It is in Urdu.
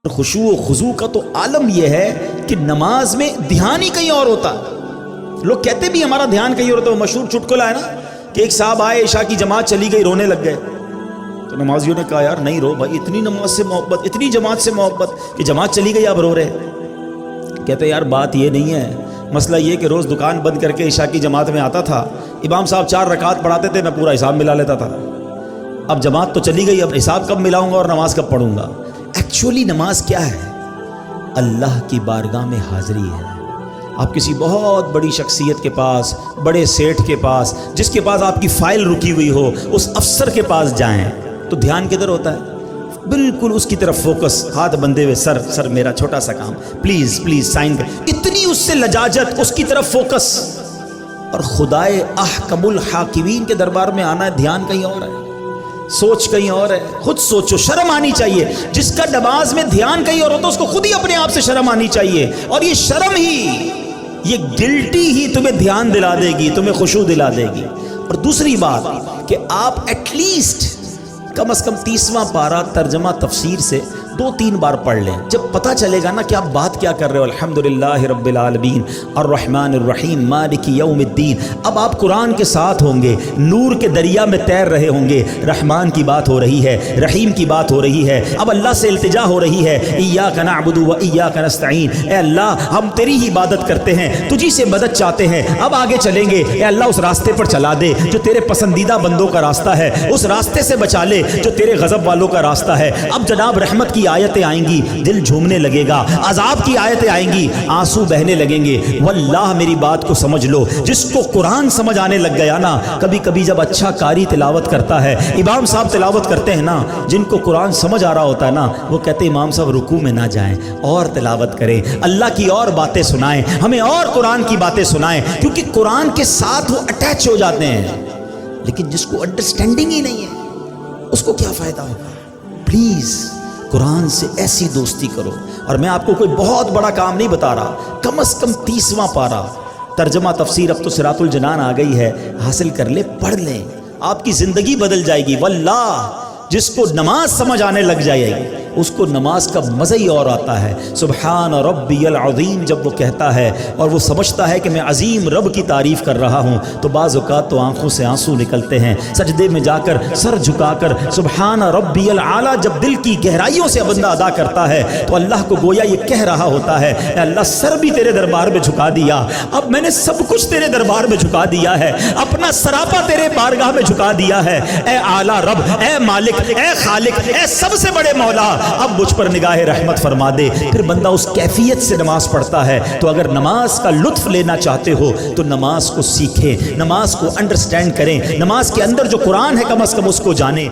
خشوع و خضوع کا تو عالم یہ ہے کہ نماز میں دھیان ہی کہیں اور ہوتا ہے۔ لوگ کہتے بھی ہمارا دھیان کہیں اور ہوتا ہے۔ وہ مشہور چٹکلا ہے نا کہ ایک صاحب آئے، عشاء کی جماعت چلی گئی، رونے لگ گئے تو نمازیوں نے کہا یار نہیں رو بھائی، اتنی نماز سے محبت، اتنی جماعت سے محبت کہ جماعت چلی گئی اب رو رہے۔ کہتے یار بات یہ نہیں ہے، مسئلہ یہ کہ روز دکان بند کر کے عشاء کی جماعت میں آتا تھا، امام صاحب 4 رکعت پڑھاتے تھے، میں پورا حساب ملا لیتا تھا۔ اب جماعت تو چلی گئی، اب حساب کب ملاؤں گا اور نماز کب پڑھوں گا؟ ایکچولی نماز کیا ہے؟ اللہ کی بارگاہ میں حاضری ہے۔ آپ کسی بہت بڑی شخصیت کے پاس، بڑے سیٹھ کے پاس، جس کے پاس آپ کی فائل رکی ہوئی ہو، اس افسر کے پاس جائیں تو دھیان کدھر ہوتا ہے؟ بالکل اس کی طرف فوکس، ہاتھ بندھے ہوئے، سر میرا چھوٹا سا کام، پلیز سائن کر، اتنی اس سے لجاجت، اس کی طرف فوکس۔ اور خدائے احکم الحاکمین کے دربار میں آنا ہے، دھیان کہیں اور ہے، سوچ کہیں اور ہے۔ خود سوچو، شرم آنی چاہیے۔ جس کا نماز میں دھیان کہیں اور ہوتا ہے اس کو خود ہی اپنے آپ سے شرم آنی چاہیے، اور یہ شرم ہی، یہ گلٹی ہی تمہیں دھیان دلا دے گی، تمہیں خشوع دلا دے گی۔ اور دوسری بات کہ آپ ایٹ لیسٹ کم از کم 30واں پارہ ترجمہ تفسیر سے 2-3 بار پڑھ لیں، جب پتہ چلے گا نا کہ آپ بات کیا کر رہے ہو۔ الحمدللہ رب العالمین الرحمن الرحیم مالک یوم الدین۔ اب آپ قرآن کے ساتھ ہوں گے، نور کے دریا میں تیر رہے ہوں گے، رحمان کی بات ہو رہی ہے، رحیم کی بات ہو رہی ہے، اب اللہ سے التجا ہو رہی ہے، ایاک نعبد و ایاک نستعین، اے اللہ ہم تیری ہی عبادت کرتے ہیں، تجھی سے مدد چاہتے ہیں، اب آگے چلیں گے، اے اللہ اس راستے پر چلا دے جو تیرے پسندیدہ بندوں کا راستہ ہے، اس راستے سے بچا لے جو تیرے غضب والوں کا راستہ ہے۔ اب جناب رحمت کی آیتیں آئیں گی، دل جھومنے لگے گا، عذاب کی آیتیں آئیں گی، آنسو بہنے لگیں گے۔ واللہ میری بات کو سمجھ لو، جس کو قرآن سمجھ آنے لگ گیا نا، کبھی کبھی جب اچھا قاری تلاوت کرتا ہے، امام صاحب تلاوت کرتے ہیں نا، جن کو قرآن سمجھ آ رہا ہوتا ہے نا، وہ کہتے ہیں امام صاحب رکوع میں نہ جائیں، اور تلاوت کریں، اللہ کی اور باتیں سنائیں، ہمیں اور قرآن کی باتیں سنائیں، کیونکہ قرآن کے ساتھ وہ اٹیچ ہو جاتے ہیں۔ لیکن جس کو انڈرسٹینڈنگ ہی نہیں ہے، اس کو کیا فائدہ ہوگا؟ پلیز قرآن سے ایسی دوستی کرو۔ اور میں آپ کو کوئی بہت بڑا کام نہیں بتا رہا، کم از کم 30واں پارہ ترجمہ تفسیر، اب تو صراط الجنان آ گئی ہے، حاصل کر لیں، پڑھ لیں، آپ کی زندگی بدل جائے گی۔ واللہ جس کو نماز سمجھ آنے لگ جائے گی، اس کو نماز کا مزہ ہی اور آتا ہے۔ سبحان ربی العظیم جب وہ کہتا ہے اور وہ سمجھتا ہے کہ میں عظیم رب کی تعریف کر رہا ہوں، تو بعض اوقات تو آنکھوں سے آنسو نکلتے ہیں۔ سجدے میں جا کر سر جھکا کر سبحان ربی العالی جب دل کی گہرائیوں سے بندہ ادا کرتا ہے، تو اللہ کو گویا یہ کہہ رہا ہوتا ہے، اے اللہ سر بھی تیرے دربار میں جھکا دیا، اب میں نے سب کچھ تیرے دربار میں جھکا دیا ہے، اپنا سراپا تیرے بارگاہ میں جھکا دیا ہے۔ اے اعلیٰ رب، اے مالک، اے خالق، اے سب سے بڑے مولا، اب مجھ پر نگاہ رحمت فرما دے۔ پھر بندہ اس کیفیت سے نماز پڑھتا ہے۔ تو اگر نماز کا لطف لینا چاہتے ہو تو نماز کو سیکھیں، نماز کو انڈرسٹینڈ کریں، نماز کے اندر جو قرآن ہے کم از کم اس کو جانیں۔